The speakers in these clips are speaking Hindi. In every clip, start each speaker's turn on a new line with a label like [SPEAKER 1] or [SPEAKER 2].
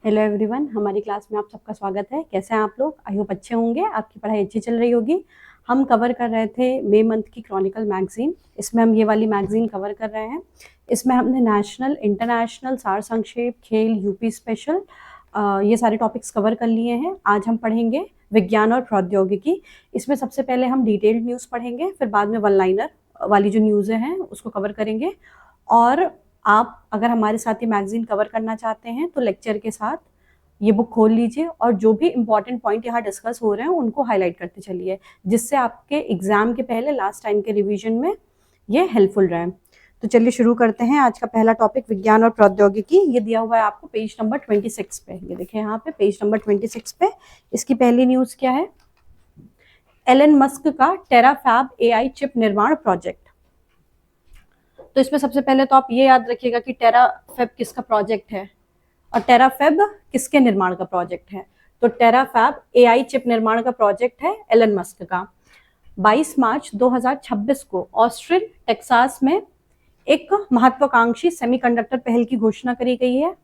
[SPEAKER 1] हेलो एवरीवन, हमारी क्लास में आप सबका स्वागत है। कैसे हैं आप लोग? आई होप अच्छे होंगे, आपकी पढ़ाई अच्छी चल रही होगी। हम कवर कर रहे थे मई मंथ की क्रॉनिकल मैगजीन। इसमें हम ये वाली मैगजीन कवर कर रहे हैं। इसमें हमने नेशनल, इंटरनेशनल, सार संक्षेप, खेल, यूपी स्पेशल ये सारे टॉपिक्स कवर कर लिए हैं। आज हम पढ़ेंगे विज्ञान और प्रौद्योगिकी। इसमें सबसे पहले हम डिटेल्ड न्यूज़ पढ़ेंगे, फिर बाद में वन लाइनर वाली जो न्यूज़ें हैं उसको कवर करेंगे। और आप अगर हमारे साथ ये मैगजीन कवर करना चाहते हैं तो लेक्चर के साथ ये बुक खोल लीजिए और जो भी इंपॉर्टेंट पॉइंट यहाँ डिस्कस हो रहे हैं उनको हाईलाइट करते चलिए, जिससे आपके एग्जाम के पहले लास्ट टाइम के रिवीजन में ये हेल्पफुल रहे। तो चलिए शुरू करते हैं। आज का पहला टॉपिक विज्ञान और प्रौद्योगिकी। ये दिया हुआ है आपको पेज नंबर 26 पे। ये देखिए यहाँ पे पेज नंबर 26 पे। इसकी पहली न्यूज क्या है? एलन मस्क का टेराफैब एआई चिप निर्माण प्रोजेक्ट। तो इसमें सबसे पहले तो आप ये याद रखिएगा कि टेराफैब किसका प्रोजेक्ट है और टेराफैब किसके निर्माण का प्रोजेक्ट है। तो टेराफैब एआई चिप निर्माण का प्रोजेक्ट है एलन मस्क का। 22 मार्च 2026 को ऑस्टिन टेक्सास में एक महत्वाकांक्षी सेमीकंडक्टर पहल की घोषणा करी गई है।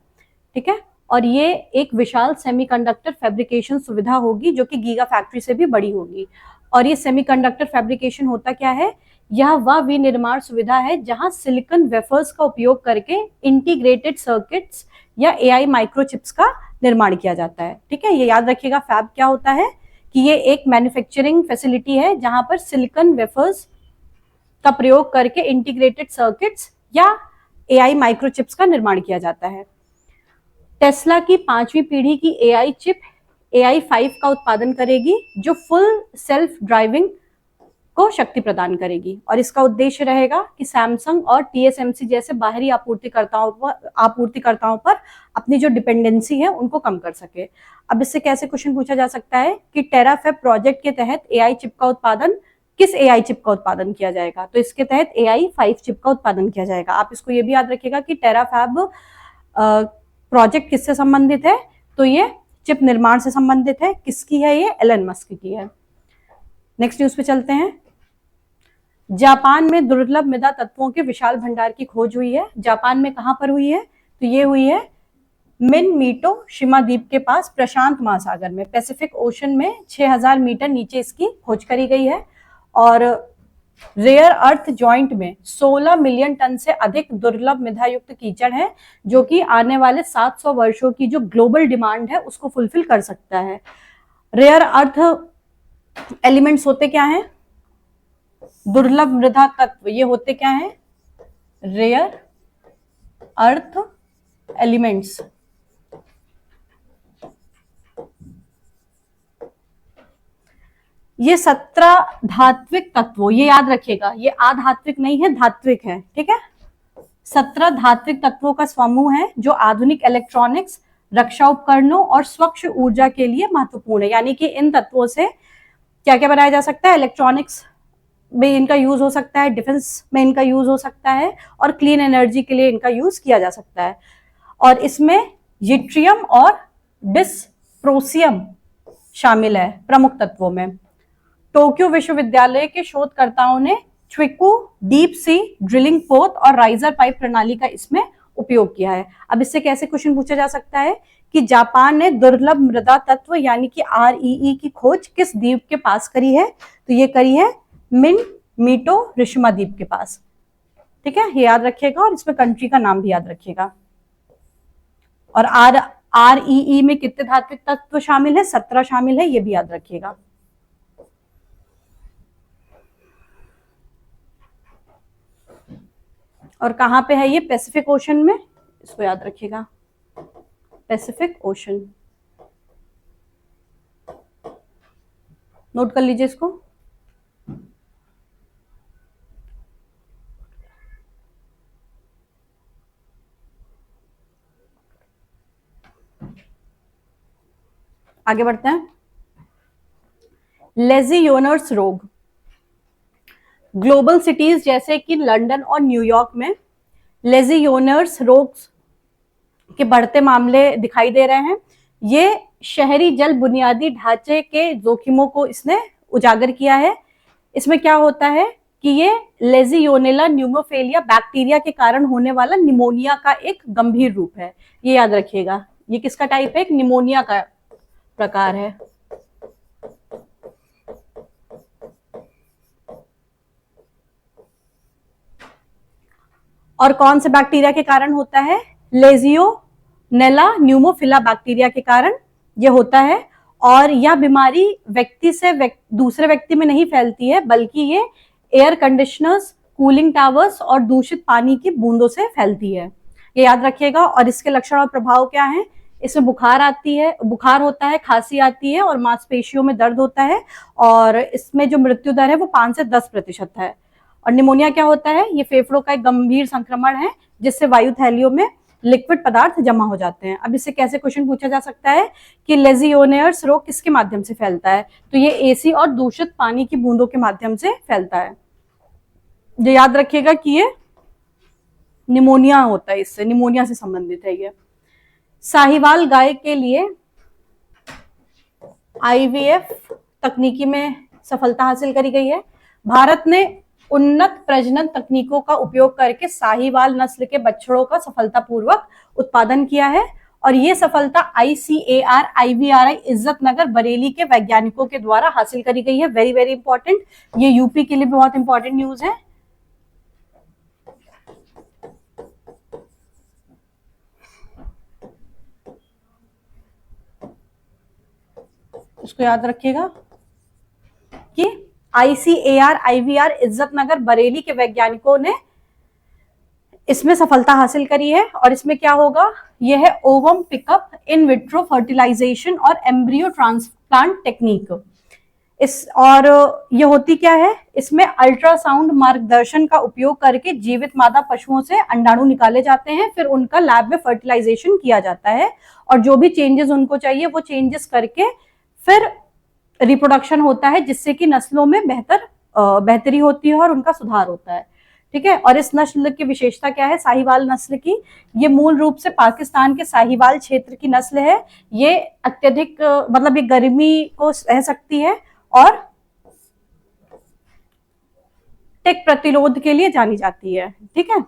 [SPEAKER 1] ठीक है, और ये एक विशाल सेमीकंडक्टर फैब्रिकेशन सुविधा होगी जो कि गीगा फैक्ट्री से भी बड़ी होगी। और ये सेमीकंडक्टर फैब्रिकेशन होता क्या है? यह वह विनिर्माण सुविधा है जहां सिलिकॉन वेफर्स का उपयोग करके इंटीग्रेटेड सर्किट्स या एआई माइक्रोचिप्स का निर्माण किया जाता है। ठीक है, ये याद रखिएगा। फैब क्या होता है कि ये एक मैन्युफैक्चरिंग फैसिलिटी है जहां पर सिलिकॉन वेफर्स का प्रयोग करके इंटीग्रेटेड सर्किट्स या एआई माइक्रोचिप्स का निर्माण किया जाता है। टेस्ला की 5वीं पीढ़ी की एआई चिप AI5 का उत्पादन करेगी जो फुल सेल्फ ड्राइविंग को शक्ति प्रदान करेगी। और इसका उद्देश्य रहेगा कि सैमसंग और TSMC जैसे बाहरी आपूर्तिकर्ताओं पर अपनी जो डिपेंडेंसी है उनको कम कर सके। अब इससे कैसे क्वेश्चन पूछा जा सकता है कि टेराफैब प्रोजेक्ट के तहत एआई चिप का उत्पादन, किस एआई चिप का उत्पादन किया जाएगा? तो इसके तहत AI5 चिप का उत्पादन किया जाएगा। आप इसको ये भी याद रखिएगा कि टेराफैब प्रोजेक्ट किससे संबंधित है? तो ये चिप निर्माण से संबंधित है। किसकी है ये? एलन मस्क की है। नेक्स्ट न्यूज पे चलते हैं। जापान में दुर्लभ मृदा तत्वों के विशाल भंडार की खोज हुई है। जापान में कहां पर हुई है? तो ये हुई है मिनमीटो शिमा द्वीप के पास, प्रशांत महासागर में, पैसिफिक ओशन में 6000 मीटर नीचे इसकी खोज करी गई है। और रेयर अर्थ जॉइंट में 16 मिलियन टन से अधिक दुर्लभ मृदा युक्त कीचड़ है जो कि आने वाले 700 वर्षों की जो ग्लोबल डिमांड है उसको फुलफिल कर सकता है। रेयर अर्थ एलिमेंट्स होते क्या हैं? दुर्लभ मृदा तत्व ये होते क्या हैं? Rare earth elements. ये 17 धात्विक तत्वों, ये याद रखिएगा, ये अधात्विक नहीं है, धात्विक है। ठीक है, 17 धात्विक तत्वों का समूह है जो आधुनिक इलेक्ट्रॉनिक्स, रक्षा उपकरणों और स्वच्छ ऊर्जा के लिए महत्वपूर्ण है। यानी कि इन तत्वों से क्या क्या बनाया जा सकता है? इलेक्ट्रॉनिक्स में इनका यूज हो सकता है, डिफेंस में इनका यूज हो सकता है और क्लीन एनर्जी के लिए इनका यूज किया जा सकता है। और इसमें यट्रियम और डिस्प्रोसियम शामिल है प्रमुख तत्वों में। टोक्यो विश्वविद्यालय के शोधकर्ताओं ने ट्विकू डीप सी ड्रिलिंग पोत और राइजर पाइप प्रणाली का इसमें उपयोग किया है। अब इससे कैसे क्वेश्चन पूछा जा सकता है कि जापान ने दुर्लभ मृदा तत्व यानी कि REE की खोज किस द्वीप के पास करी है? तो ये करी है मिनमीटो शिमा द्वीप के पास। ठीक है, ये याद रखिएगा और इसमें कंट्री का नाम भी याद रखिएगा। और REE में कितने धात्विक तत्व शामिल है? 17 शामिल है, ये भी याद रखिएगा। और कहां पे है ये? पैसिफिक ओशन में, इसको याद रखिएगा, पैसिफिक ओशन। नोट कर लीजिए इसको। आगे बढ़ते हैं। लेजियोनर्स रोग। ग्लोबल सिटीज जैसे कि लंदन और न्यूयॉर्क में लेजियोनर्स रोग के बढ़ते मामले दिखाई दे रहे हैं। ये शहरी जल बुनियादी ढांचे के जोखिमों को इसने उजागर किया है। इसमें क्या होता है कि ये लेजियोनेला न्यूमोफिलिया बैक्टीरिया के कारण होने वाला निमोनिया का एक गंभीर रूप है। ये याद रखिएगा, ये किसका टाइप है? एक निमोनिया का प्रकार है। और कौन से बैक्टीरिया के कारण होता है? लेजियोनेला न्यूमोफिला बैक्टीरिया के कारण ये होता है। और यह बीमारी व्यक्ति से दूसरे व्यक्ति में नहीं फैलती है, बल्कि ये एयर कंडीशनर्स, कूलिंग टावर्स और दूषित पानी की बूंदों से फैलती है। ये याद रखिएगा। और इसके लक्षण और प्रभाव क्या हैं? इसमें बुखार होता है, खांसी आती है और मांसपेशियों में दर्द होता है। और इसमें जो मृत्यु दर है वो 5 से 10% है। और निमोनिया क्या होता है? ये फेफड़ों का एक गंभीर संक्रमण है जिससे वायु थैलियों में लिक्विड पदार्थ जमा हो जाते हैं। अब इससे कैसे क्वेश्चन पूछा जा सकता है कि लेजियोनेयर्स रोग किसके माध्यम से फैलता है? तो ये एसी और दूषित पानी की बूंदों के माध्यम से फैलता है। जो याद रखिएगा कि ये निमोनिया होता है, इससे निमोनिया से संबंधित है ये। साहिवाल गाय के लिए आईवीएफ तकनीकी में सफलता हासिल करी गई है। भारत ने उन्नत प्रजनन तकनीकों का उपयोग करके साहिवाल नस्ल के बछड़ों का सफलतापूर्वक उत्पादन किया है। और ये सफलता ICAR IVRI इज्जत नगर बरेली के वैज्ञानिकों के द्वारा हासिल करी गई है। वेरी वेरी इंपॉर्टेंट, ये यूपी के लिए बहुत इंपॉर्टेंट न्यूज है। इसको याद रखिएगा कि ICAR IVR इज्जत नगर बरेली के वैज्ञानिकों ने इसमें सफलता हासिल करी है। और इसमें क्या होगा? यह है ovum pickup in vitro fertilisation और एम्ब्रियो ट्रांसप्लांट टेक्निक। और ये होती क्या है? इसमें अल्ट्रासाउंड मार्गदर्शन का उपयोग करके जीवित मादा पशुओं से अंडाणु निकाले जाते हैं, फिर उनका लैब में फर्टिलाइजेशन किया जाता है और जो भी चेंजेस उनको चाहिए वो चेंजेस करके फिर रिप्रोडक्शन होता है, जिससे कि नस्लों में बेहतरी होती है और उनका सुधार होता है। ठीक है। और इस नस्ल की विशेषता क्या है? साहिवाल नस्ल की, ये मूल रूप से पाकिस्तान के साहिवाल क्षेत्र की नस्ल है। ये अत्यधिक मतलब ये गर्मी को सह सकती है और टिक प्रतिरोध के लिए जानी जाती है। ठीक है।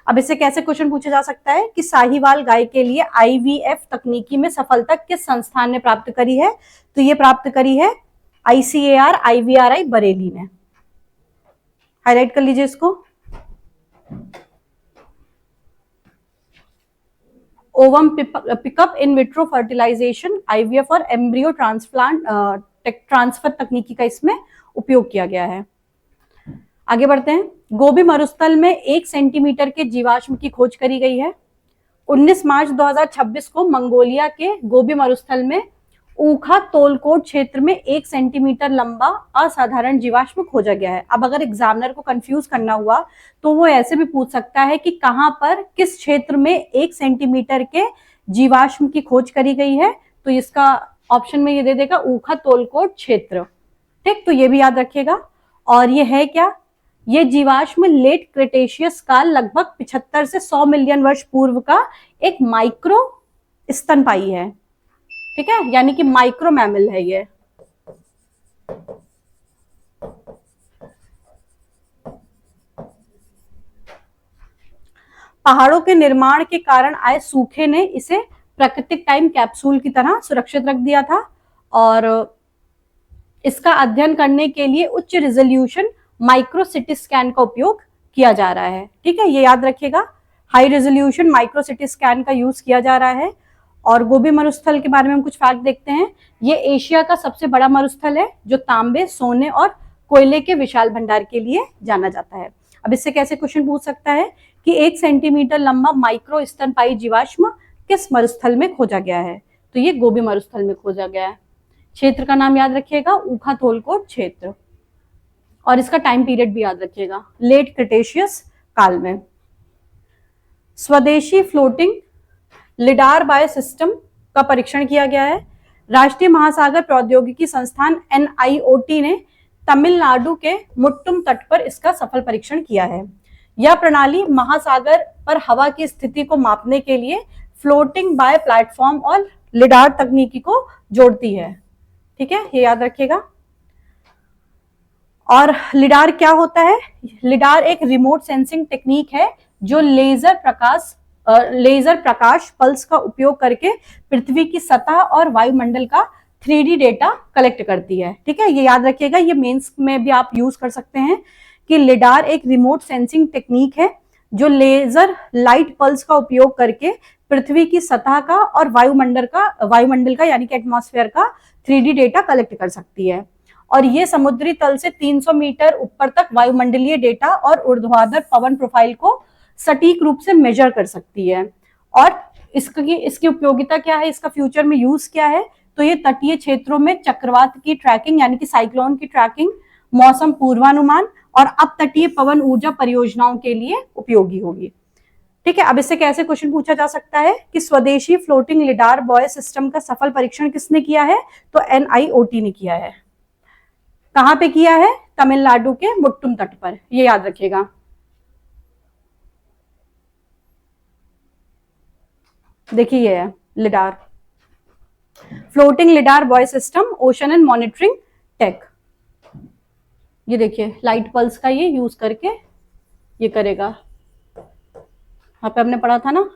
[SPEAKER 1] अब इससे कैसे क्वेश्चन पूछा जा सकता है कि साहिवाल गाय के लिए IVF तकनीकी में सफलता किस संस्थान ने प्राप्त करी है? तो ये प्राप्त करी है ICAR IVRI बरेली ने। हाईलाइट कर लीजिए इसको। Ovum pickup in vitro fertilisation, IVF और एम्ब्रियो ट्रांसफर तकनीकी का इसमें उपयोग किया गया है। आगे बढ़ते हैं। गोबी मरुस्थल में 1 सेंटीमीटर के जीवाश्म की खोज करी गई है। 19 मार्च 2026 को मंगोलिया के गोबी मरुस्थल में ऊखा तोलकोट क्षेत्र में 1 सेंटीमीटर लंबा असाधारण जीवाश्म खोजा गया है। अब अगर एग्जामिनर को कंफ्यूज करना हुआ तो वो ऐसे भी पूछ सकता है कि कहां पर, किस क्षेत्र में 1 सेंटीमीटर के जीवाश्म की खोज करी गई है? तो इसका ऑप्शन में ये दे देगा ऊखा तोलकोट क्षेत्र। ठीक, तो ये भी याद रखिएगा। और ये है क्या? ये जीवाश्म लेट क्रिटेशियस काल लगभग 75 से 100 मिलियन वर्ष पूर्व का एक माइक्रो स्तनपायी है। ठीक है, यानी कि माइक्रो मैमल है ये। पहाड़ों के निर्माण के कारण आए सूखे ने इसे प्राकृतिक टाइम कैप्सूल की तरह सुरक्षित रख दिया था। और इसका अध्ययन करने के लिए उच्च रिजोल्यूशन माइक्रो सिटी स्कैन का उपयोग किया जा रहा है। ठीक है, ये याद रखिएगा, high resolution micro CT scan का यूज किया जा रहा है। और गोबी मरुस्थल के बारे में हम कुछ फैक्ट देखते हैं। ये एशिया का सबसे बड़ा मरुस्थल है जो तांबे, सोने और कोयले के विशाल भंडार के लिए जाना जाता है। अब इससे कैसे क्वेश्चन पूछ सकता है कि 1 सेंटीमीटर लंबा माइक्रो स्तनपायी जीवाश्म किस मरुस्थल में खोजा गया है? तो ये गोबी मरुस्थल में खोजा गया है। क्षेत्र का नाम याद रखिएगा, ऊखा तोलकोट क्षेत्र। और इसका टाइम पीरियड भी याद रखिएगा, लेट क्रिटेशियस काल में। स्वदेशी फ्लोटिंग लिडार बायो सिस्टम का परीक्षण किया गया है। राष्ट्रीय महासागर प्रौद्योगिकी संस्थान NIOT ने तमिलनाडु के मुट्टुम तट पर इसका सफल परीक्षण किया है। यह प्रणाली महासागर पर हवा की स्थिति को मापने के लिए फ्लोटिंग बाय प्लेटफॉर्म और लिडार तकनीकी को जोड़ती है। ठीक है, ये याद रखिएगा। और लिडार क्या होता है? लिडार एक रिमोट सेंसिंग टेक्निक है जो लेजर प्रकाश लेजर प्रकाश पल्स का उपयोग करके पृथ्वी की सतह और वायुमंडल का 3D डेटा कलेक्ट करती है। ठीक है, ये याद रखिएगा, ये मेंस में भी आप यूज कर सकते हैं कि लिडार एक रिमोट सेंसिंग टेक्निक है जो लेजर लाइट पल्स का उपयोग करके पृथ्वी की सतह का और वायुमंडल का यानी कि एटमॉस्फेयर का 3D डेटा कलेक्ट कर सकती है। और ये समुद्री तल से 300 मीटर ऊपर तक वायुमंडलीय डेटा और ऊर्ध्वाधर पवन प्रोफाइल को सटीक रूप से मेजर कर सकती है। और इसकी उपयोगिता क्या है, इसका फ्यूचर में यूज क्या है, तो ये तटीय क्षेत्रों में चक्रवात की ट्रैकिंग यानी कि साइक्लोन की ट्रैकिंग, मौसम पूर्वानुमान और अपतटीय पवन ऊर्जा परियोजनाओं के लिए उपयोगी होगी। ठीक है, अब इससे कैसे क्वेश्चन पूछा जा सकता है कि स्वदेशी फ्लोटिंग लिडार बॉय सिस्टम का सफल परीक्षण किसने किया है, तो NIOT ने किया है। कहां पे किया है, तमिलनाडु के मुट्टुम तट पर, ये याद रखिएगा। देखिए ये है lidar, floating lidar buoy system, ocean and monitoring tech. ये देखिए लाइट पल्स का ये यूज करके ये करेगा। यहाँ पे हमने पढ़ा था ना,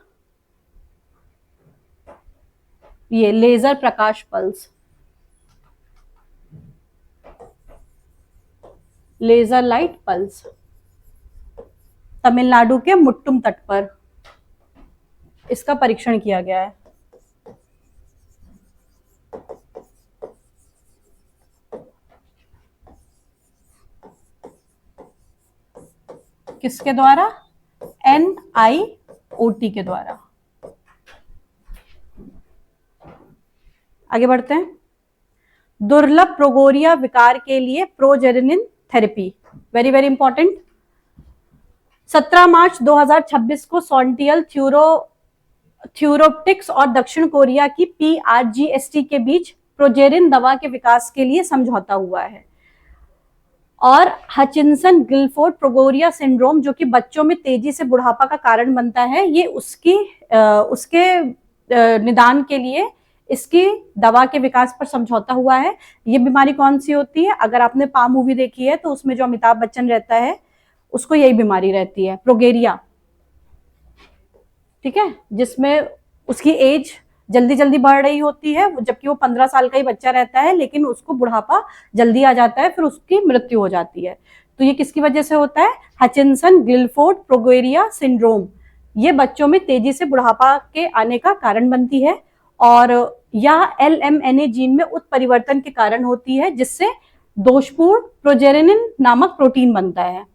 [SPEAKER 1] ये लेजर प्रकाश pulse, laser light pulse, Tamil Nadu के मुट्टुम तट पर इसका परीक्षण किया गया है। किसके द्वारा, NIOT के द्वारा। आगे बढ़ते हैं। दुर्लभ प्रोगोरिया विकार के लिए प्रोजेनिन थेरेपी, वेरी वेरी इंपॉर्टेंट। 17 मार्च 2026 को सॉन्टियल थ्यूरोप्टिक्स और दक्षिण कोरिया की PRGST के बीच प्रोजेरिन दवा के विकास के लिए समझौता हुआ है। और हचिंसन गिलफोर्ड प्रोगोरिया सिंड्रोम जो कि बच्चों में तेजी से बुढ़ापा का कारण बनता है, ये उसके निदान के लिए इसकी दवा के विकास पर समझौता हुआ है। ये बीमारी कौन सी होती है, अगर आपने पा मूवी देखी है तो उसमें जो अमिताभ बच्चन रहता है उसको यही बीमारी रहती है, प्रोगेरिया। ठीक है, जिसमें उसकी एज जल्दी जल्दी बढ़ रही होती है, जबकि वो 15 साल का ही बच्चा रहता है, लेकिन उसको बुढ़ापा जल्दी आ जाता है, फिर उसकी मृत्यु हो जाती है। तो ये किसकी वजह से होता है, हचिंसन गिलफोर्ड प्रोगेरिया सिंड्रोम। ये बच्चों में तेजी से बुढ़ापा के आने का कारण बनती है और यह LMNA जीन में उत्परिवर्तन के कारण होती है, जिससे दोषपूर्ण प्रोजेनिन नामक प्रोटीन बनता है।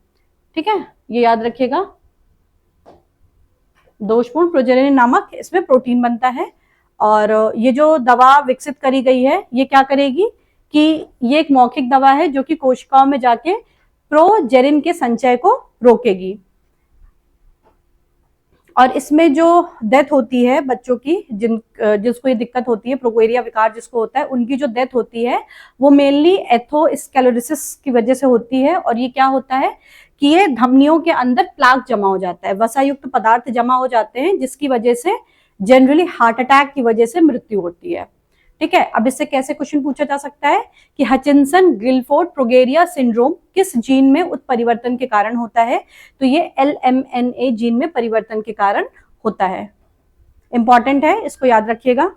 [SPEAKER 1] ठीक है, ये याद रखिएगा, दोषपूर्ण प्रोजेनिन नामक इसमें प्रोटीन बनता है। और ये जो दवा विकसित करी गई है, ये क्या करेगी कि ये एक मौखिक दवा है जो कि कोशिकाओं में जाके प्रोजेरिन के संचय को रोकेगी। और इसमें जो डेथ होती है बच्चों की, जिसको ये दिक्कत होती है, प्रोगेरिया विकार जिसको होता है, उनकी जो डेथ होती है वो मेनली एथोस्क्लेरोसिस की वजह से होती है। और ये क्या होता है कि ये धमनियों के अंदर प्लाक जमा हो जाता है, वसायुक्त पदार्थ जमा हो जाते हैं, जिसकी वजह से जनरली हार्ट अटैक की वजह से मृत्यु होती है। ठीक है, अब इससे कैसे क्वेश्चन पूछा जा सकता है कि हचिंसन गिलफोर्ड प्रोगेरिया सिंड्रोम किस जीन में उत्परिवर्तन के कारण होता है, तो ये LMNA जीन में परिवर्तन के कारण होता है। इंपॉर्टेंट है, इसको याद रखिएगा,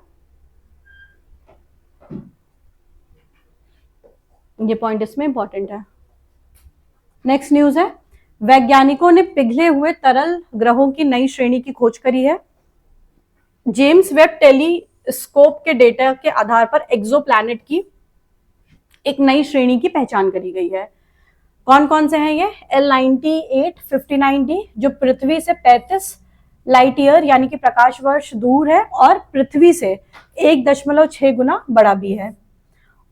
[SPEAKER 1] ये पॉइंट इसमें इंपॉर्टेंट है। नेक्स्ट न्यूज है, वैज्ञानिकों ने पिघले हुए तरल ग्रहों की नई श्रेणी की खोज करी है। जेम्स वेब टेलीस्कोप के डेटा के आधार पर एक्सोप्लैनेट की एक नई श्रेणी की पहचान करी गई है। कौन कौन से हैं ये, L9859D जो पृथ्वी से 35 लाइट ईयर यानी कि प्रकाश वर्ष दूर है और पृथ्वी से 1.6 गुना बड़ा भी है।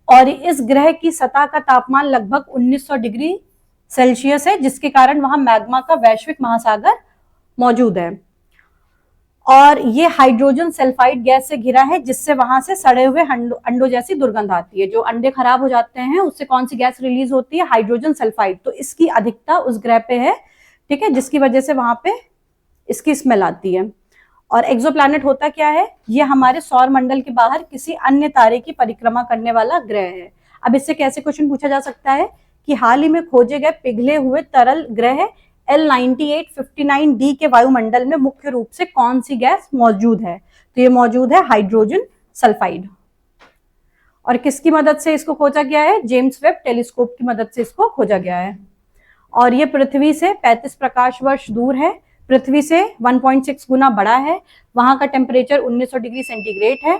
[SPEAKER 1] और इस ग्रह की सतह का तापमान लगभग 1900 डिग्री सेल्सियस है, जिसके कारण वहां मैग्मा का वैश्विक महासागर मौजूद है। और ये हाइड्रोजन सल्फाइड गैस से घिरा है, जिससे वहां से सड़े हुए अंडों जैसी दुर्गंध आती है। जो अंडे खराब हो जाते हैं उससे कौन सी गैस रिलीज होती है, हाइड्रोजन सल्फाइड। तो इसकी अधिकता उस ग्रह पे है, ठीक है, जिसकी वजह से वहां पे इसकी स्मेल आती है। और एक्सोप्लैनेट होता क्या है, ये हमारे सौर मंडल के बाहर किसी अन्य तारे की परिक्रमा करने वाला ग्रह है। अब इससे कैसे क्वेश्चन पूछा जा सकता है कि हाल ही में खोजे गए पिघले हुए तरल ग्रह L9859D के वायुमंडल में मुख्य रूप से कौन सी गैस मौजूद है? तो ये मौजूद है हाइड्रोजन सल्फाइड। और किसकी मदद से इसको खोजा गया है? जेम्स वेब टेलीस्कोप की मदद से इसको खोजा गया है। और ये पृथ्वी से 35 प्रकाश वर्ष दूर है, पृथ्वी से 1.6 गुना बड़ा है, वहां का टेम्परेचर 1900 डिग्री सेंटीग्रेड है,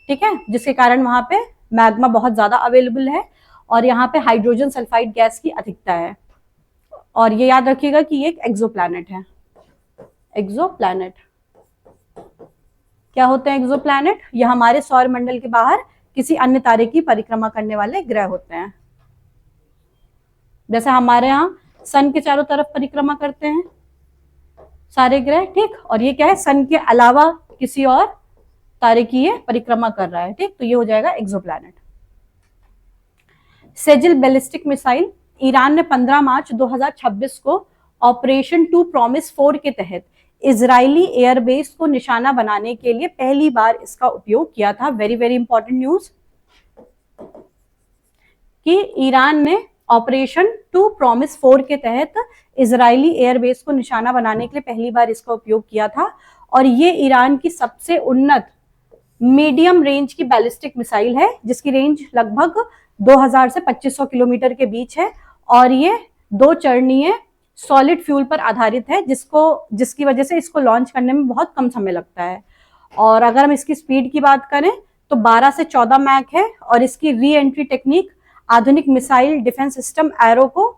[SPEAKER 1] ठीक है, जिसके कारण वहां पे मैग्मा बहुत ज्यादा अवेलेबल है और यहाँ पे हाइड्रोजन सल्फाइड गैस की अधिकता है। और ये याद रखिएगा कि ये एक एक्सोप्लैनेट है। एक्सोप्लैनेट क्या होते हैं? एक्सोप्लैनेट ये हमारे सौर मंडल के बाहर किसी अन्य तारे की परिक्रमा करने वाले ग्रह होते हैं। जैसे हमारे यहाँ सन के चारों तरफ परिक्रमा करते हैं सारे ग्रह, ठीक, और ये क्या है? सन के अलावा किसी और तारे की ये परिक्रमा कर रहा है, ठीक, तो ये हो जाएगा exoplanet. Sejjil ballistic missile Iran ने 15 मार्च 2026 को ऑपरेशन टू प्रॉमिस 4 के तहत इजरायली एयरबेस को निशाना बनाने के लिए पहली बार इसका उपयोग किया था। वेरी वेरी इंपॉर्टेंट न्यूज कि ईरान ने ऑपरेशन टू प्रॉमिस 4 के तहत इजरायली एयरबेस को निशाना बनाने के लिए पहली बार इसका उपयोग किया था। और ये ईरान की सबसे उन्नत मीडियम रेंज की बैलिस्टिक मिसाइल है, जिसकी रेंज लगभग 2000 से 2500 किलोमीटर के बीच है और ये 2 चरणीय सॉलिड फ्यूल पर आधारित है, जिसकी वजह से इसको लॉन्च करने में बहुत कम समय लगता है। और अगर हम इसकी स्पीड की बात करें तो 12 से 14 मैक है और इसकी री एंट्री टेक्निक आधुनिक मिसाइल डिफेंस सिस्टम एरो को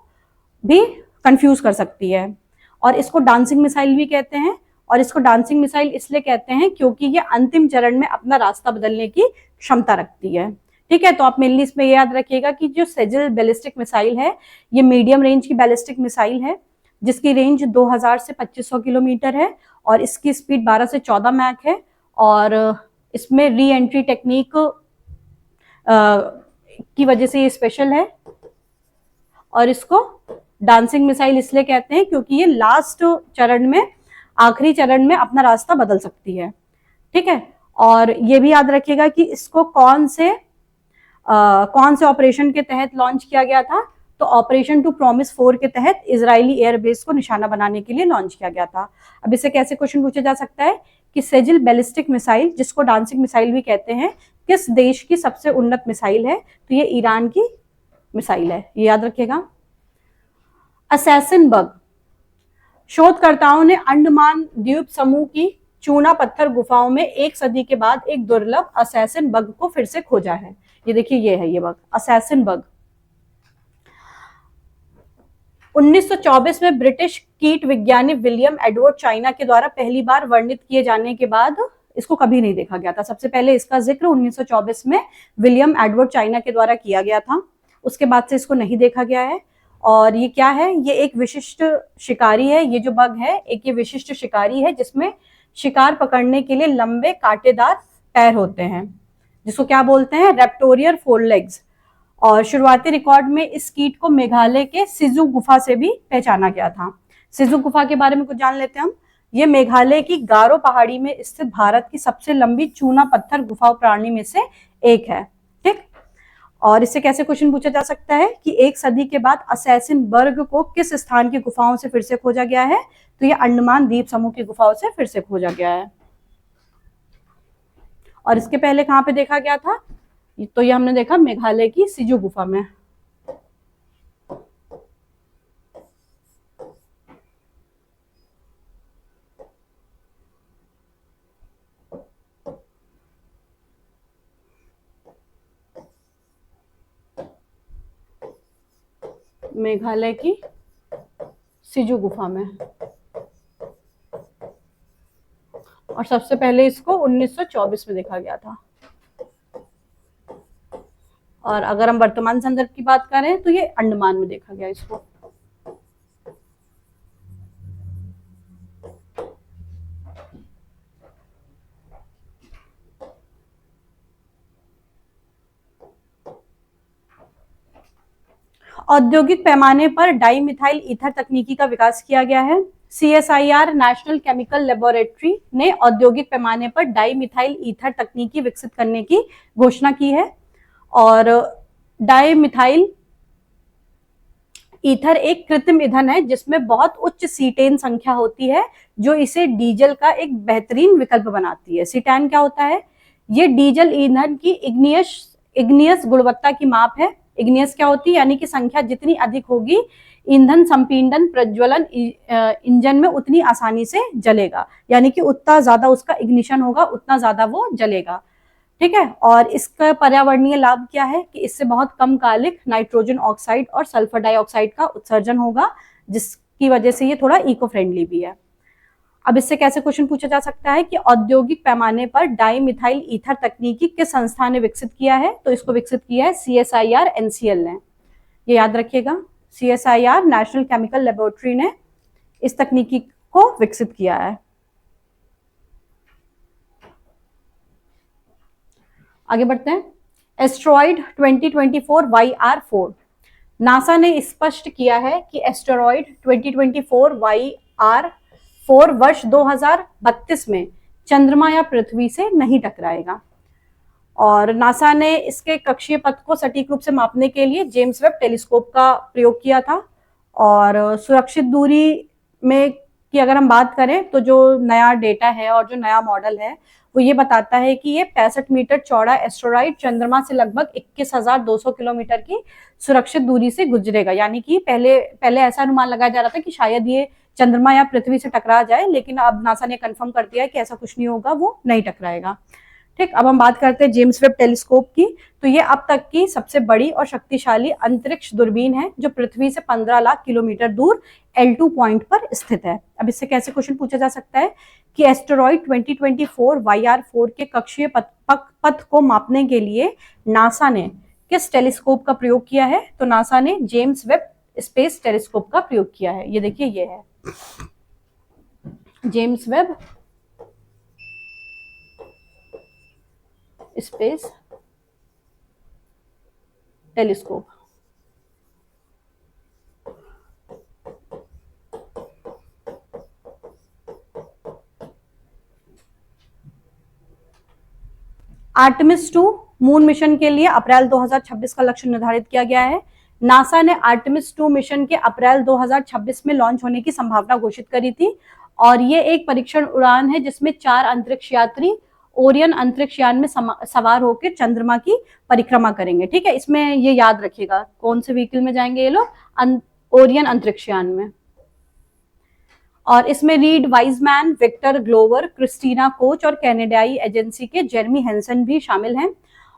[SPEAKER 1] भी कंफ्यूज कर सकती है। और इसको डांसिंग मिसाइल भी कहते हैं। और इसको डांसिंग मिसाइल इसलिए कहते हैं क्योंकि ये अंतिम चरण में अपना रास्ता बदलने की क्षमता रखती है, ठीक है। तो आप मेनली इसमें याद रखिएगा कि जो सेजिल बैलिस्टिक मिसाइल है ये मीडियम रेंज की बैलिस्टिक मिसाइल है, जिसकी रेंज 2000 से 2500 किलोमीटर है और इसकी स्पीड 12 से 14 मैक है। और इसमें री एंट्री टेक्निक की वजह से ये स्पेशल है। और इसको डांसिंग मिसाइल इसलिए कहते हैं क्योंकि ये लास्ट चरण में, आखिरी चरण में अपना रास्ता बदल सकती है, ठीक है। और ये भी याद रखिएगा कि इसको कौन से ऑपरेशन के तहत लॉन्च किया गया था? तो ऑपरेशन टू प्रॉमिस 4 के तहत इजरायली एयरबेस को निशाना बनाने के लिए लॉन्च किया गया था। अब इससे कैसे क्वेश्चन पूछा जा सकता है कि सेजिल बैलिस्टिक मिसाइल, जिसको डांसिंग मिसाइल भी कहते हैं, किस देश की सबसे उन्नत मिसाइल है? तो ये ईरान की मिसाइल है, ये याद रखिएगा। असैसिन बग, शोधकर्ताओं ने अंडमान द्वीप समूह की चूना पत्थर गुफाओं में 1 सदी के बाद एक दुर्लभ असैसिन बग को फिर से खोजा है। ये देखिए, ये है ये बग, असैसिन बग। 1924 में ब्रिटिश कीट विज्ञानी विलियम एडवर्ड चाइना के द्वारा पहली बार वर्णित किए जाने के बाद इसको कभी नहीं देखा गया था। सबसे पहले इसका जिक्र 1924 में विलियम एडवर्ड चाइना के द्वारा किया गया था, उसके बाद से इसको नहीं देखा गया है। और ये क्या है? ये एक विशिष्ट शिकारी है। ये जो बग है एक ये विशिष्ट शिकारी है जिसमें शिकार पकड़ने के लिए लंबे कांटेदार पैर होते हैं, जिसको क्या बोलते हैं? रेप्टोरियर फोर लेग्स। और शुरुआती रिकॉर्ड में इस कीट को मेघालय के सिजु गुफा से भी पहचाना गया था। सिजु गुफा के बारे में कुछ जान लेते हैं हम। ये मेघालय की गारो पहाड़ी में स्थित भारत की सबसे लंबी चूना पत्थर गुफा प्राणी में से एक है, ठीक। और इससे कैसे क्वेश्चन पूछा जा सकता है कि 1 सदी के बाद असैसिन बर्ग को किस स्थान की गुफाओं से फिर से खोजा गया है? तो ये अंडमान द्वीप समूह की गुफाओं से फिर से खोजा गया है। और इसके पहले कहाँ पे देखा गया था? तो ये हमने देखा मेघालय की सिजु गुफा में। मेघालय की सिजु गुफा में। और सबसे पहले इसको 1924 में देखा गया था। और अगर हम वर्तमान संदर्भ की बात करें तो ये अंडमान में देखा गया इसको। औद्योगिक पैमाने पर डाइमिथाइल ईथर तकनीकी का विकास किया गया है। CSIR नेशनल केमिकल लेबोरेटरी ने औद्योगिक पैमाने पर डाइमिथाइल ईथर तकनीकी विकसित करने की घोषणा की है। और डाइमिथाइल ईथर एक कृत्रिम ईंधन है जिसमें बहुत उच्च सीटेन संख्या होती है, जो इसे डीजल का एक बेहतरीन विकल्प बनाती है। सीटेन क्या होता है? ये डीजल ईंधन की इग्नियस गुणवत्ता की माप है। इग्नियस क्या होती है? यानी कि संख्या जितनी अधिक होगी, ईंधन संपीड़न प्रज्वलन इंजन में उतनी आसानी से जलेगा, यानी कि उतना ज्यादा उसका इग्निशन होगा, उतना ज्यादा वो जलेगा। ठीक है। और इसका पर्यावरणीय लाभ क्या है कि इससे बहुत कम कालिक, नाइट्रोजन ऑक्साइड और सल्फर डाइऑक्साइड का उत्सर्जन होगा, जिसकी वजह से ये थोड़ा इको फ्रेंडली भी है। अब इससे कैसे क्वेश्चन पूछा जा सकता है कि औद्योगिक पैमाने पर डाई मिथाइल ईथर तकनीकी किस संस्था ने विकसित किया है? तो इसको विकसित किया है CSIR NCL ने। ये याद रखिएगा, CSIR नेशनल केमिकल लेबोरेटरी ने इस तकनीकी को विकसित किया है। आगे बढ़ते हैं। Asteroid 2024 YR4। नासा ने स्पष्ट किया है कि एस्टेरॉइड 2024 YR4 वर्ष 2032 में चंद्रमा या पृथ्वी से नहीं टकराएगा। और नासा ने इसके कक्षीय पथ को सटीक रूप से मापने के लिए जेम्स वेब टेलीस्कोप का प्रयोग किया था। और सुरक्षित दूरी में की अगर हम बात करें तो जो नया डेटा है और जो नया मॉडल है वो ये बताता है कि ये 65 मीटर चौड़ा एस्टेरॉइड चंद्रमा से लगभग 21,200 किलोमीटर की सुरक्षित दूरी से गुजरेगा। यानी कि पहले ऐसा अनुमान लगाया जा रहा था कि शायद ये चंद्रमा या पृथ्वी से टकरा जाए, लेकिन अब नासा ने कंफर्म कर दिया है कि ऐसा कुछ नहीं होगा, वो नहीं टकराएगा। ठीक। अब हम बात करते हैं जेम्स वेब टेलीस्कोप की। तो ये अब तक की सबसे बड़ी और शक्तिशाली अंतरिक्ष दूरबीन है जो पृथ्वी से 15 लाख किलोमीटर दूर L2 पॉइंट पर स्थित है। अब इससे कैसे क्वेश्चन पूछा जा सकता है कि एस्टेरॉइड 2024 YR4 के कक्षीय पथ को मापने के लिए नासा ने किस टेलीस्कोप का प्रयोग किया है? तो नासा ने जेम्स वेब स्पेस टेलीस्कोप का प्रयोग किया है। ये देखिए, ये है James Webb space telescope. Artemis 2 moon mission के लिए अप्रैल 2026 का लक्ष्य निर्धारित किया गया है। नासा ने आर्टेमिस 2 मिशन के अप्रैल 2026 में लॉन्च होने की संभावना घोषित करी थी। और ये एक परीक्षण उड़ान है जिसमें 4 अंतरिक्ष यात्री ओरियन अंतरिक्ष यान में सवार होकर चंद्रमा की परिक्रमा करेंगे। ठीक है, इसमें ये याद रखिएगा कौन से व्हीकल में जाएंगे ये लोग? ओरियन अंतरिक्ष यान में। और इसमें Reid Wiseman, Victor Glover, Christina Koch और कनाडाई एजेंसी के जेरमी हेंसन भी शामिल हैं।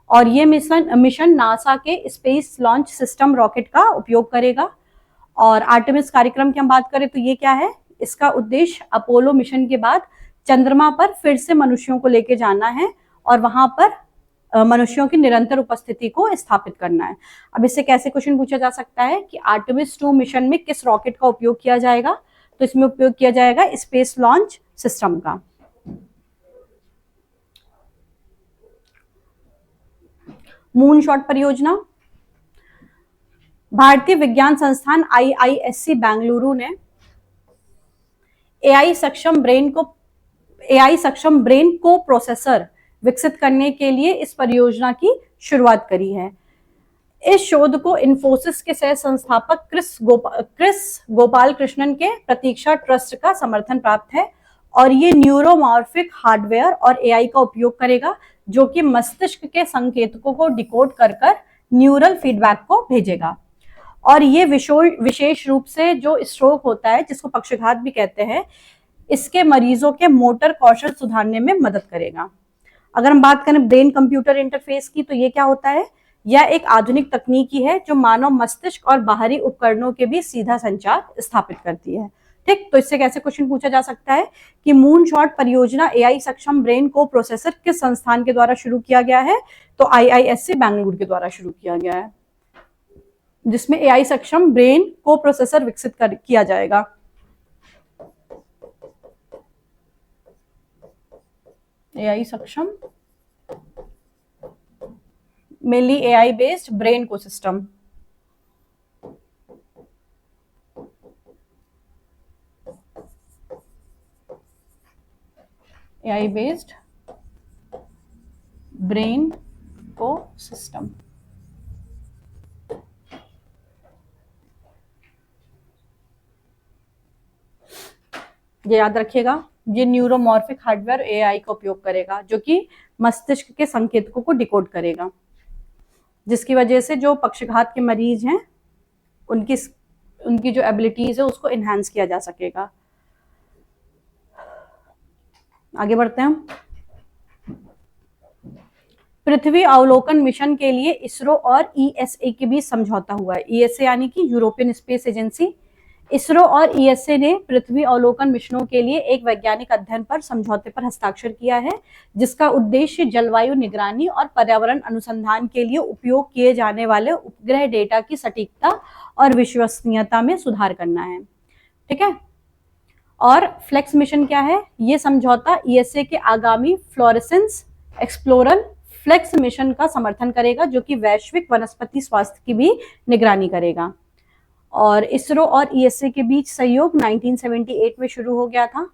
[SPEAKER 1] और ये मिशन नासा के स्पेस लॉन्च सिस्टम रॉकेट का उपयोग करेगा। और आर्टेमिस कार्यक्रम की हम बात करें तो ये क्या है? इसका उद्देश्य अपोलो मिशन के बाद चंद्रमा पर फिर से मनुष्यों को लेके जाना है और वहां पर मनुष्यों की निरंतर उपस्थिति को स्थापित करना है। अब इससे कैसे क्वेश्चन पूछा जा सकता है कि आर्टेमिस 2 मिशन में किस रॉकेट का उपयोग किया जाएगा? तो इसमें उपयोग किया जाएगा स्पेस लॉन्च सिस्टम का। मून शॉट परियोजना। भारतीय विज्ञान संस्थान IISc बेंगलुरु ने एआई सक्षम ब्रेन को प्रोसेसर विकसित करने के लिए इस परियोजना की शुरुआत करी है। इस शोध को इन्फोसिस के सह संस्थापक क्रिस गोपाल कृष्णन के प्रतीक्षा ट्रस्ट का समर्थन प्राप्त है। और ये न्यूरोमॉर्फिक हार्डवेयर और एआई का उपयोग करेगा जो कि मस्तिष्क के संकेतकों को डिकोड कर न्यूरल फीडबैक को भेजेगा। और ये विशेष रूप से जो स्ट्रोक होता है, जिसको पक्षाघात भी कहते हैं, इसके मरीजों के मोटर कौशल सुधारने में मदद करेगा। अगर हम बात करें ब्रेन कंप्यूटर इंटरफेस की, तो ये क्या होता है? यह एक आधुनिक तकनीकी है जो मानव मस्तिष्क और बाहरी उपकरणों के बीच सीधा संचार स्थापित करती है। ठीक। तो इससे कैसे क्वेश्चन पूछा जा सकता है कि मून शॉट परियोजना एआई सक्षम ब्रेन को प्रोसेसर किस संस्थान के द्वारा शुरू किया गया है? तो IISc बेंगलुरु के द्वारा शुरू किया गया है, जिसमें एआई सक्षम ब्रेन को प्रोसेसर विकसित किया जाएगा। एआई सक्षम मेनली एआई बेस्ड ब्रेन को सिस्टम। एआई बेस्ड ब्रेन को सिस्टम। ये याद रखिएगा, ये न्यूरोमॉर्फिक हार्डवेयर एआई का उपयोग करेगा, जो कि मस्तिष्क के संकेतकों को डिकोड करेगा, जिसकी वजह से जो पक्षाघात के मरीज हैं उनकी जो एबिलिटीज है उसको इनहेंस किया जा सकेगा। आगे बढ़ते हैं। पृथ्वी अवलोकन मिशन के लिए इसरो और ईएसए के बीच समझौता हुआ है। ईएसए यानी कि यूरोपियन स्पेस एजेंसी। इसरो और ईएसए ने पृथ्वी अवलोकन मिशनों के लिए एक वैज्ञानिक अध्ययन पर समझौते पर हस्ताक्षर किया है, जिसका उद्देश्य जलवायु निगरानी और पर्यावरण अनुसंधान के लिए उपयोग किए जाने वाले उपग्रह डेटा की सटीकता और विश्वसनीयता में सुधार करना है। ठीक है। और फ्लेक्स मिशन क्या है? ये समझौता ईएसए के आगामी फ्लोरेसेंस एक्सप्लोरर फ्लेक्स मिशन का समर्थन करेगा, जो कि वैश्विक वनस्पति स्वास्थ्य की भी निगरानी करेगा। और इसरो और ईएसए के बीच सहयोग 1978 में शुरू हो गया था।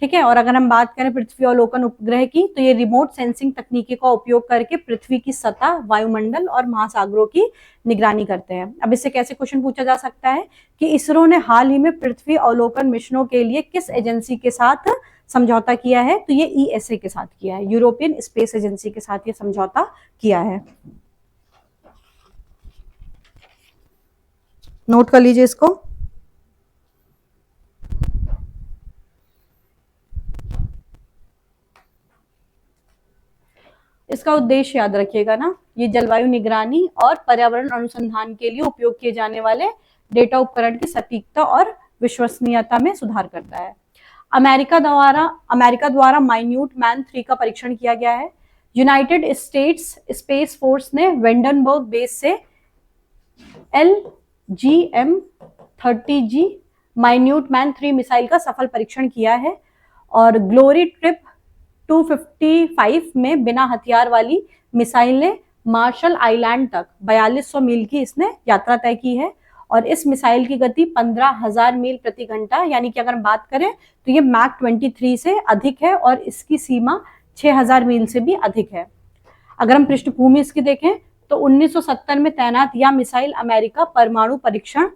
[SPEAKER 1] ठीक है। और अगर हम बात करें पृथ्वी अवलोकन उपग्रह की, तो ये रिमोट सेंसिंग तकनीकी का उपयोग करके पृथ्वी की सतह, वायुमंडल और महासागरों की निगरानी करते हैं। अब इससे कैसे क्वेश्चन पूछा जा सकता है कि इसरो ने हाल ही में पृथ्वी अवलोकन मिशनों के लिए किस एजेंसी के साथ समझौता किया है? तो ये ईएसए के साथ किया है, यूरोपियन स्पेस एजेंसी के साथ ये समझौता किया है। नोट कर लीजिए इसको। इसका उद्देश्य याद रखिएगा ना, ये जलवायु निगरानी और पर्यावरण अनुसंधान के लिए उपयोग किए जाने वाले डेटा उपकरण की सटीकता और विश्वसनीयता में सुधार करता है। अमेरिका द्वारा माइन्यूट मैन 3 का परीक्षण किया गया है। यूनाइटेड स्टेट्स स्पेस फोर्स ने वेंडनबर्ग बेस से LGM-30G माइन्यूट मैन 3 मिसाइल का सफल परीक्षण किया है। और ग्लोरी ट्रिप 255 में बिना हथियार वाली मिसाइल ने मार्शल आइलैंड तक 4200 मील की इसने यात्रा तय की है। और इस मिसाइल की गति 15,000 मील प्रति घंटा, यानी कि अगर हम बात करें तो ये मैक 23 से अधिक है और इसकी सीमा 6000 मील से भी अधिक है। अगर हम पृष्ठभूमि इसकी देखें तो 1970 में तैनात यह मिसाइल अमेरिका परमाणु परीक्षण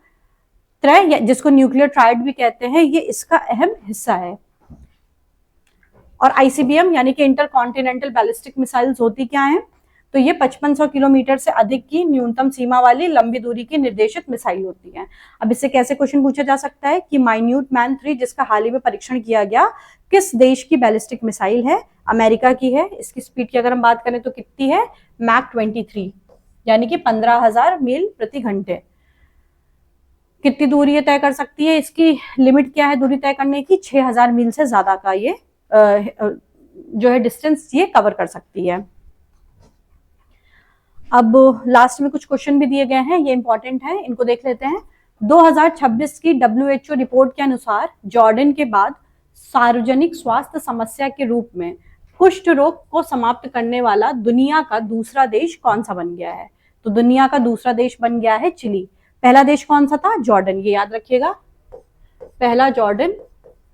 [SPEAKER 1] त्रय, जिसको न्यूक्लियर ट्रायड भी कहते हैं, ये इसका अहम हिस्सा है। और आईसीबीएम यानी कि इंटरकॉन्टिनेंटल बैलिस्टिक मिसाइल्स होती क्या हैं? तो ये 5500 किलोमीटर से अधिक की न्यूनतम सीमा वाली लंबी दूरी की निर्देशित मिसाइल होती है। अब इससे कैसे क्वेश्चन पूछा जा सकता है कि माइन्यूट मैन 3 जिसका हाल ही में परीक्षण किया गया, किस देश की बैलिस्टिक मिसाइल है? अमेरिका की है। इसकी स्पीड की अगर हम बात करें तो कितनी है? मैक 23, यानी कि 15,000 मील प्रति घंटे। कितनी दूरी ये तय कर सकती है? इसकी लिमिट क्या है दूरी तय करने की? 6000 मील से ज्यादा का ये जो है डिस्टेंस ये कवर कर सकती है। अब लास्ट में कुछ क्वेश्चन भी दिए गए हैं, ये इंपॉर्टेंट है, इनको देख लेते हैं। 2026 की WHO रिपोर्ट के अनुसार जॉर्डन के बाद सार्वजनिक स्वास्थ्य समस्या के रूप में कुष्ठ रोग को समाप्त करने वाला दुनिया का दूसरा देश कौन सा बन गया है? तो दुनिया का दूसरा देश बन गया है चिली। पहला देश कौन सा था? जॉर्डन। ये याद रखिएगा, पहला जॉर्डन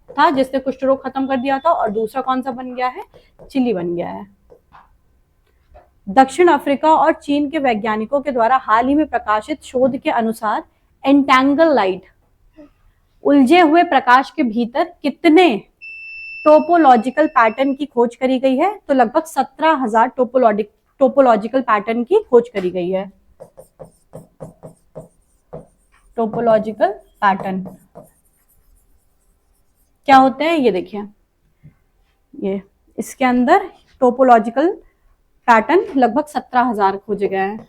[SPEAKER 1] था जिसने कुष्ठ रोग खत्म कर दिया था, और दूसरा कौन सा बन गया है? चिली बन गया है। दक्षिण अफ्रीका और चीन के वैज्ञानिकों के द्वारा हाल ही में प्रकाशित शोध के अनुसार एंटेंगल लाइट, उलझे हुए प्रकाश के भीतर कितने टोपोलॉजिकल पैटर्न की खोज करी गई है? तो लगभग 17,000 टोपोलॉजिकल पैटर्न की खोज करी गई है। टोपोलॉजिकल पैटर्न क्या होते हैं? ये देखिए, ये इसके अंदर टोपोलॉजिकल पैटर्न लगभग 17,000 खोजे गए हैं।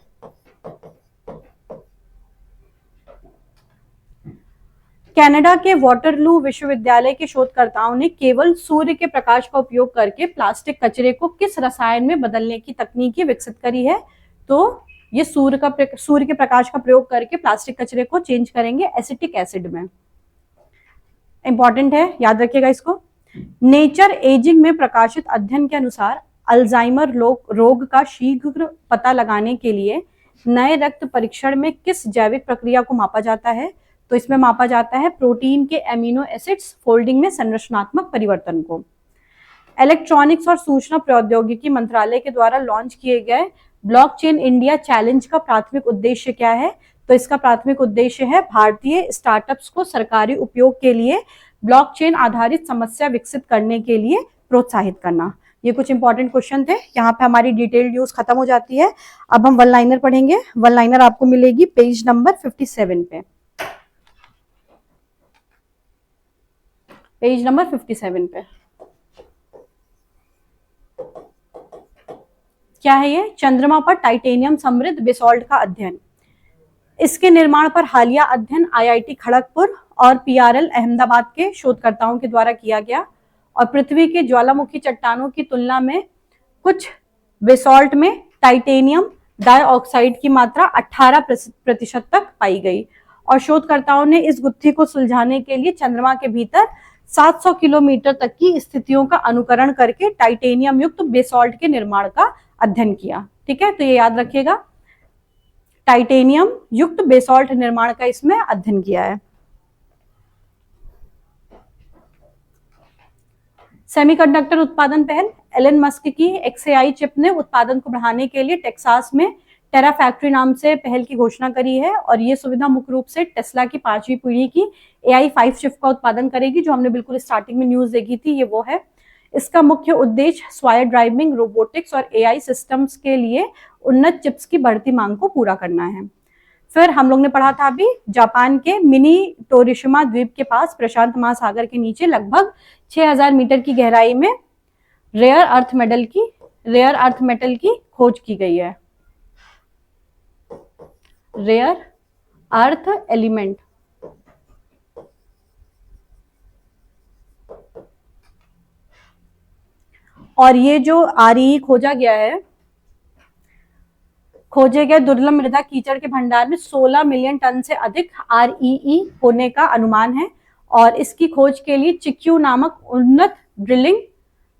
[SPEAKER 1] कनाडा के वाटरलू विश्वविद्यालय के शोधकर्ताओं ने केवल सूर्य के प्रकाश का उपयोग करके प्लास्टिक कचरे को किस रसायन में बदलने की तकनीकी विकसित करी है? तो ये सूर्य के प्रकाश का प्रयोग करके प्लास्टिक कचरे को चेंज करेंगे एसिटिक एसिड में। इंपॉर्टेंट है, याद रखिएगा इसको। नेचर एजिंग में प्रकाशित अध्ययन के अनुसार अल्जाइमर रोग का शीघ्र पता लगाने के लिए नए रक्त परीक्षण में किस जैविक प्रक्रिया को मापा जाता है? तो इसमें मापा जाता है प्रोटीन के एमिनो एसिड्स फोल्डिंग में संरचनात्मक परिवर्तन को। इलेक्ट्रॉनिक्स और सूचना प्रौद्योगिकी मंत्रालय के द्वारा लॉन्च किए गए ब्लॉकचेन इंडिया चैलेंज का प्राथमिक उद्देश्य क्या है? तो इसका प्राथमिक उद्देश्य है भारतीय स्टार्टअप्स को सरकारी उपयोग के लिए ब्लॉकचेन आधारित समस्या विकसित करने के लिए प्रोत्साहित करना। ये कुछ इंपॉर्टेंट क्वेश्चन थे। यहाँ पे हमारी डिटेल्ड न्यूज खत्म हो जाती है। अब हम वन लाइनर पढ़ेंगे। वन लाइनर आपको मिलेगी पेज नंबर 57 पे। पेज नंबर 57 पे क्या है ये? चंद्रमा पर टाइटेनियम समृद्ध बेसॉल्ट का अध्ययन। इसके निर्माण पर हालिया अध्ययन आईआईटी खड़गपुर और पीआरएल अहमदाबाद के शोधकर्ताओं के द्वारा किया गया और पृथ्वी के ज्वालामुखी चट्टानों की तुलना में कुछ बेसॉल्ट में टाइटेनियम डाइऑक्साइड की मात्रा 18% तक पाई गई और शोधकर्ताओं ने इस गुत्थी को सुलझाने के लिए चंद्रमा के भीतर 700 किलोमीटर तक की स्थितियों का अनुकरण करके टाइटेनियम युक्त बेसॉल्ट के निर्माण का अध्ययन किया। ठीक है, तो ये याद रखिएगा, टाइटेनियम युक्त बेसॉल्ट निर्माण का इसमें अध्ययन किया है। सेमीकंडक्टर उत्पादन पहल। एलन मस्क की XAI चिप ने उत्पादन को बढ़ाने के लिए टेक्सास में टेरा फैक्ट्री नाम से पहल की घोषणा करी है और ये सुविधा मुख्य रूप से टेस्ला की 5वीं पीढ़ी की AI5 चिप का उत्पादन करेगी, जो हमने बिल्कुल स्टार्टिंग में न्यूज देखी थी, ये वो है। इसका मुख्य उद्देश्य स्वायत्त ड्राइविंग, रोबोटिक्स और AI सिस्टम्स के लिए उन्नत चिप्स की बढ़ती मांग को पूरा करना है। फिर हम लोग ने पढ़ा था अभी, जापान के मिनी टोरिशिमा द्वीप के पास प्रशांत महासागर के नीचे लगभग 6000 मीटर की गहराई में रेयर अर्थ मेटल की खोज की गई है। Rare earth element. और ये जो REE खोजे गए दुर्लभ मृदा कीचड़ के भंडार में 16 मिलियन टन से अधिक REE होने का अनुमान है और इसकी खोज के लिए चिक्यू नामक उन्नत ड्रिलिंग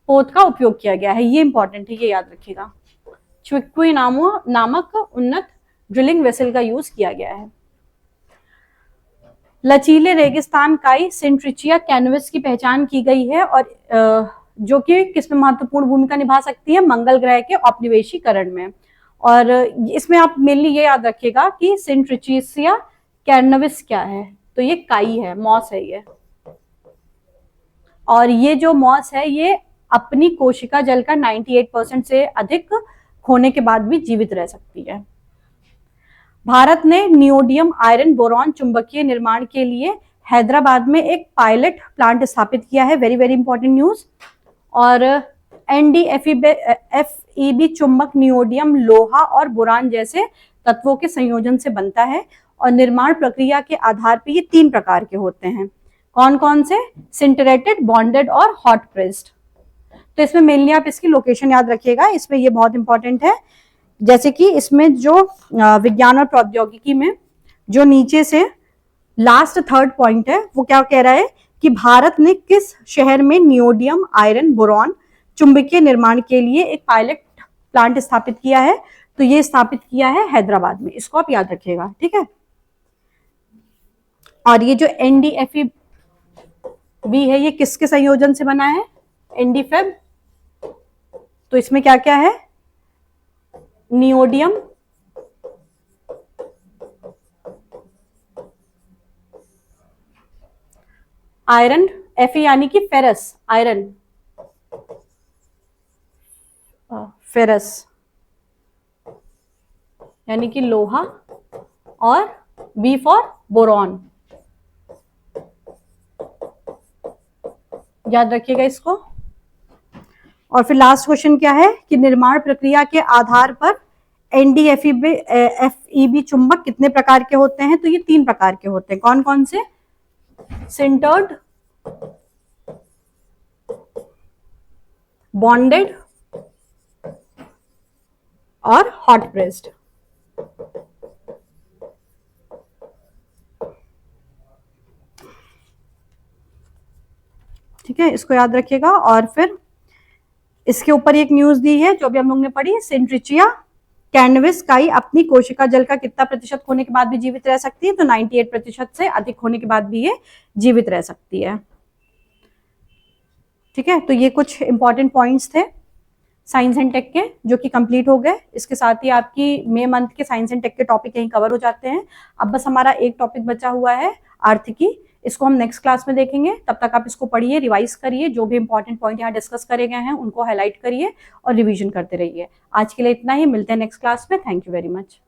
[SPEAKER 1] पोत का उपयोग किया गया है। ये इंपॉर्टेंट है, ये याद रखिएगा, चिक्यू नामक उन्नत ड्रिलिंग वेसल का यूज किया गया है। लचीले रेगिस्तान काई सिंट्रिचिया कैनवस की पहचान की गई है और जो कि किसमें महत्वपूर्ण भूमिका निभा सकती है? मंगल ग्रह के औपनिवेशीकरण में। और इसमें आप मेनली ये याद रखिएगा कि सिंट्रिचिया कैनवस क्या है, तो ये काई है, मॉस है ये। और ये जो मॉस है ये अपनी कोशिका जल का 98% से अधिक खोने के बाद भी जीवित रह सकती है। भारत ने नियोडियम आयरन बोरॉन चुंबकीय निर्माण के लिए हैदराबाद में एक पायलट प्लांट स्थापित किया है। Very very important news. और NdFeB चुंबक नियोडियम, लोहा और बोरान जैसे तत्वों के संयोजन से बनता है और निर्माण प्रक्रिया के आधार पर ये 3 प्रकार के होते हैं। कौन कौन से? सिंटरेटेड, बॉन्डेड और हॉट प्रेस्ड। तो इसमें मेनली आप इसकी लोकेशन याद रखिएगा, इसमें ये बहुत इंपॉर्टेंट है। जैसे कि इसमें जो विज्ञान और प्रौद्योगिकी में जो नीचे से लास्ट 3rd पॉइंट है वो क्या कह रहा है कि भारत ने किस शहर में नियोडियम आयरन बोरॉन चुंबकीय निर्माण के लिए एक पायलट प्लांट स्थापित किया है? तो ये स्थापित किया है हैदराबाद में। इसको आप याद रखिएगा, ठीक है। और ये जो NdFeB है ये किसके संयोजन से बना है? NdFeB। तो इसमें क्या क्या है? नियोडियम, आयरन, Fe यानी कि फेरस, आयरन, फेरस यानी कि लोहा, और B फॉर बोरॉन। याद रखिएगा इसको। और फिर लास्ट क्वेश्चन क्या है कि निर्माण प्रक्रिया के आधार पर NdFeB चुंबक कितने प्रकार के होते हैं? तो ये 3 प्रकार के होते हैं। कौन कौन से? सिंटर्ड, बॉन्डेड और हॉट प्रेस्ड। ठीक है, इसको याद रखिएगा। और फिर इसके ऊपर एक न्यूज दी है जो भी हम लोग ने पढ़ी, सिंट्रिचिया कैनवस काई अपनी कोशिका जल का कितना प्रतिशत खोने के बाद भी जीवित रह सकती है? तो 98% से अधिक होने के बाद भी ये जीवित रह सकती है। ठीक है, तो ये कुछ इंपॉर्टेंट पॉइंट्स थे साइंस एंड टेक के जो कि कंप्लीट हो गए। इसके साथ ही आपकी मई मंथ के साइंस एंड टेक के टॉपिक यहीं कवर हो जाते हैं। अब बस हमारा एक टॉपिक बचा हुआ है आर्थिकी। इसको हम नेक्स्ट क्लास में देखेंगे। तब तक आप इसको पढ़िए, रिवाइज करिए, जो भी इंपॉर्टेंट पॉइंट यहाँ डिस्कस करे गए हैं उनको हाईलाइट करिए और रिवीजन करते रहिए। आज के लिए इतना ही, मिलते हैं नेक्स्ट क्लास में। Thank you very much.